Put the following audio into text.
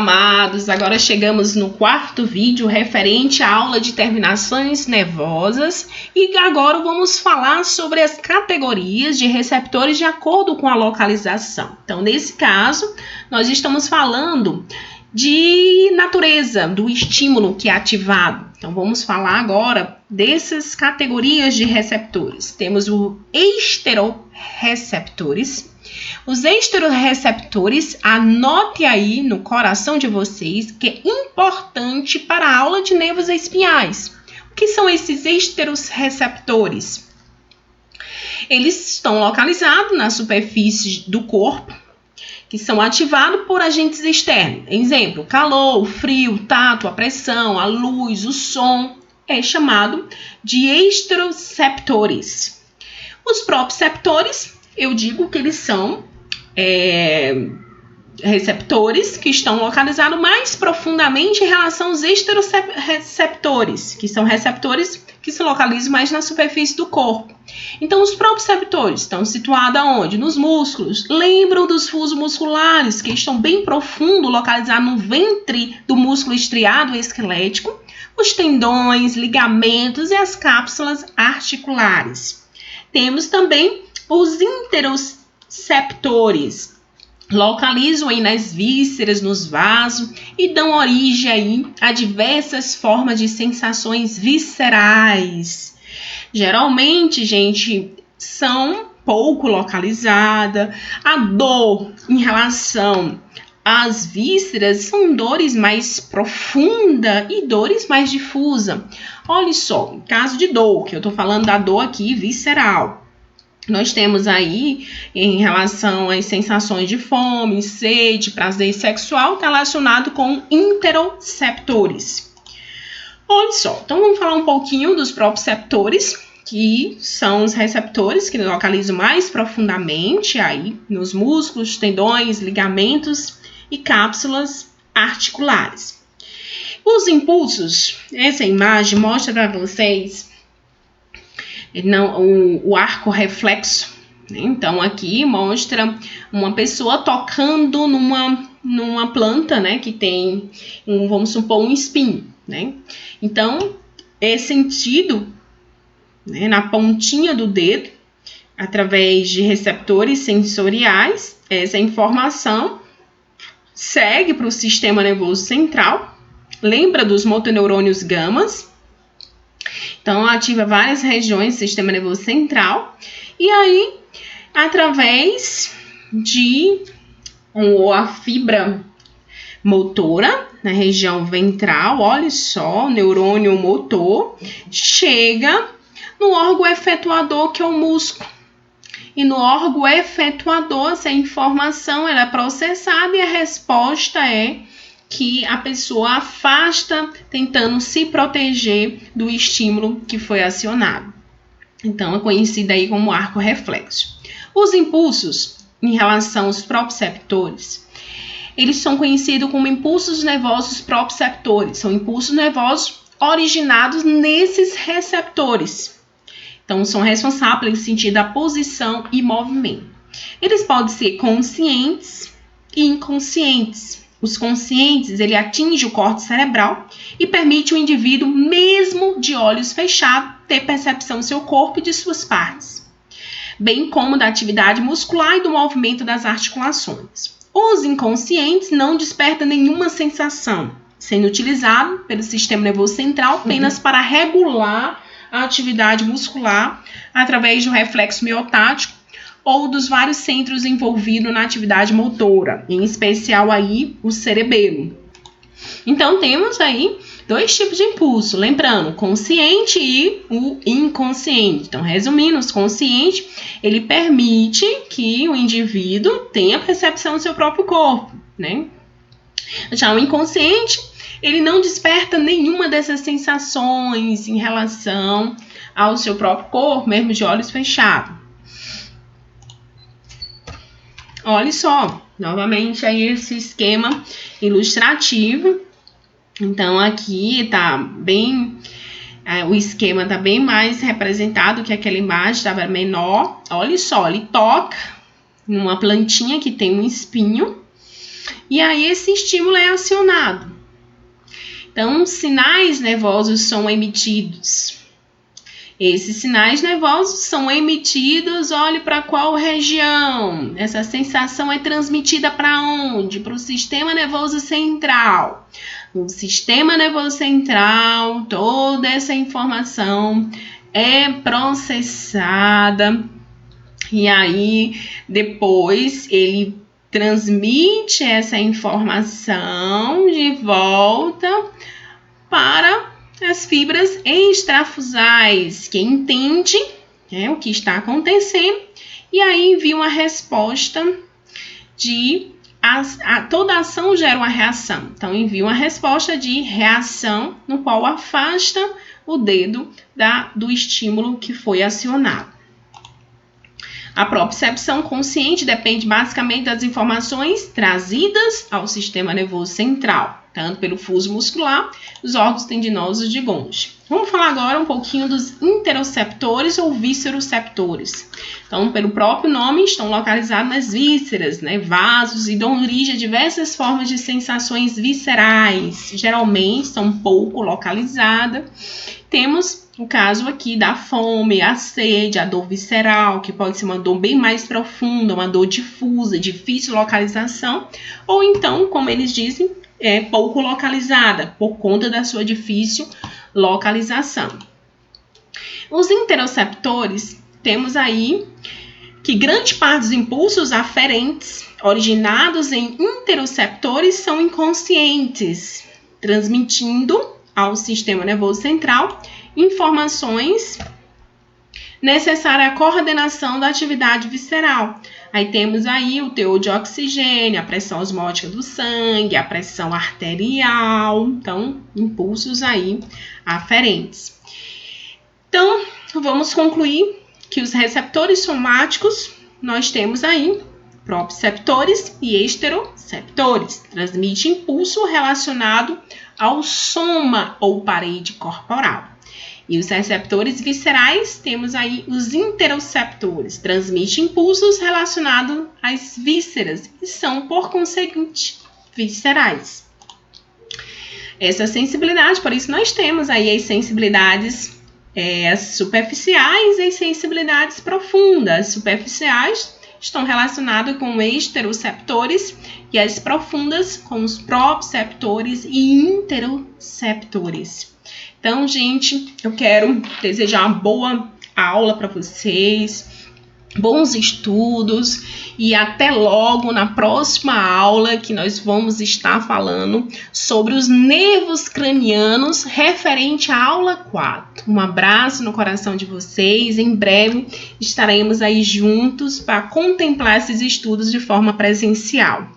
amados, agora chegamos no quarto vídeo referente à aula de terminações nervosas e agora vamos falar sobre as categorias de receptores de acordo com a localização. Então, nesse caso, nós estamos falando de natureza do estímulo que é ativado. Então, vamos falar agora dessas categorias de receptores. Temos os esteroreceptores. Os esteroreceptores, anote aí no coração de vocês que é importante para a aula de nervos espinhais. O que são esses esteroreceptores? Eles estão localizados na superfície do corpo, que são ativados por agentes externos. Exemplo, calor, frio, tato, a pressão, a luz, o som, é chamado de esteroreceptores. Os proprioceptores, eu digo que eles são receptores que estão localizados mais profundamente em relação aos esteroreceptores, que são receptores que se localizam mais na superfície do corpo. Então, os proprioceptores estão situados aonde? Nos músculos. Lembram dos fusos musculares, que estão bem profundo, localizados no ventre do músculo estriado esquelético, os tendões, ligamentos e as cápsulas articulares. Temos também os interoceptores, localizam aí nas vísceras, nos vasos e dão origem aí a diversas formas de sensações viscerais. Geralmente, gente, são pouco localizadas. A dor em relação às vísceras são dores mais profundas e dores mais difusas. Olha só, em caso de dor, que eu tô falando da dor aqui visceral. Nós temos aí, em relação às sensações de fome, sede, prazer sexual, relacionado com interoceptores. Olha só, então vamos falar um pouquinho dos proprioceptores, que são os receptores que localizam mais profundamente aí nos músculos, tendões, ligamentos e cápsulas articulares. Os impulsos, essa imagem mostra para vocês o arco reflexo, né? Então aqui mostra uma pessoa tocando numa planta, né, que tem vamos supor um espinho, né? Então é sentido, né, na pontinha do dedo através de receptores sensoriais. Essa informação segue para o sistema nervoso central. Lembra dos motoneurônios gamas? Então, ativa várias regiões do sistema nervoso central. E aí, através de a fibra motora, na região ventral, olha só, o neurônio motor, chega no órgão efetuador, que é o músculo. E no órgão efetuador, essa informação ela é processada e a resposta é que a pessoa afasta, tentando se proteger do estímulo que foi acionado. Então, é conhecida aí como arco reflexo. Os impulsos, em relação aos proprioceptores, eles são conhecidos como impulsos nervosos proprioceptores. São impulsos nervosos originados nesses receptores. Então, são responsáveis pelo sentido da posição e movimento. Eles podem ser conscientes e inconscientes. Os conscientes, ele atinge o córtex cerebral e permite o indivíduo, mesmo de olhos fechados, ter percepção do seu corpo e de suas partes, bem como da atividade muscular e do movimento das articulações. Os inconscientes não despertam nenhuma sensação, sendo utilizado pelo sistema nervoso central apenas para regular a atividade muscular através do reflexo miotático ou dos vários centros envolvidos na atividade motora, em especial aí o cerebelo. Então, temos aí dois tipos de impulso, lembrando, o consciente e o inconsciente. Então, resumindo, o consciente, ele permite que o indivíduo tenha percepção do seu próprio corpo, né? Já o inconsciente, ele não desperta nenhuma dessas sensações em relação ao seu próprio corpo, mesmo de olhos fechados. Olha só, novamente aí esse esquema ilustrativo. Então, aqui tá bem, o esquema tá bem mais representado que aquela imagem, estava menor. Olha só, ele toca numa plantinha que tem um espinho e aí esse estímulo é acionado. Então, sinais nervosos são emitidos. Esses sinais nervosos são emitidos, olhe para qual região. Essa sensação é transmitida para onde? Para o sistema nervoso central. No sistema nervoso central, toda essa informação é processada e aí depois ele transmite essa informação de volta para as fibras extrafusais, que entende, né, o que está acontecendo e aí envia uma resposta de toda ação gera uma reação. Então envia uma resposta de reação no qual afasta o dedo do estímulo que foi acionado. A propriocepção consciente depende basicamente das informações trazidas ao sistema nervoso central, tanto pelo fuso muscular, os órgãos tendinosos de Golgi. Vamos falar agora um pouquinho dos interoceptores ou visceroceptores. Então, pelo próprio nome, estão localizados nas vísceras, né, vasos, e dão origem a diversas formas de sensações viscerais. Geralmente, são pouco localizadas. Temos o caso aqui da fome, a sede, a dor visceral, que pode ser uma dor bem mais profunda, uma dor difusa, difícil localização, ou então, como eles dizem, é pouco localizada, por conta da sua difícil localização. Os interoceptores, temos aí que grande parte dos impulsos aferentes originados em interoceptores são inconscientes, transmitindo ao sistema nervoso central informações necessárias à coordenação da atividade visceral. Aí temos aí o teor de oxigênio, a pressão osmótica do sangue, a pressão arterial, então impulsos aí aferentes. Então, vamos concluir que os receptores somáticos, nós temos aí proprioceptores e esteroceptores, transmite impulso relacionado ao soma ou parede corporal. E os receptores viscerais, temos aí os interoceptores, transmite impulsos relacionados às vísceras e são, por conseguinte, viscerais. Essa sensibilidade, por isso nós temos aí as sensibilidades superficiais e as sensibilidades profundas. As superficiais estão relacionadas com esteroceptores e as profundas com os proprioceptores e interoceptores. Então, gente, eu quero desejar uma boa aula para vocês, bons estudos e até logo na próxima aula que nós vamos estar falando sobre os nervos cranianos referente à aula 4. Um abraço no coração de vocês, em breve estaremos aí juntos para contemplar esses estudos de forma presencial.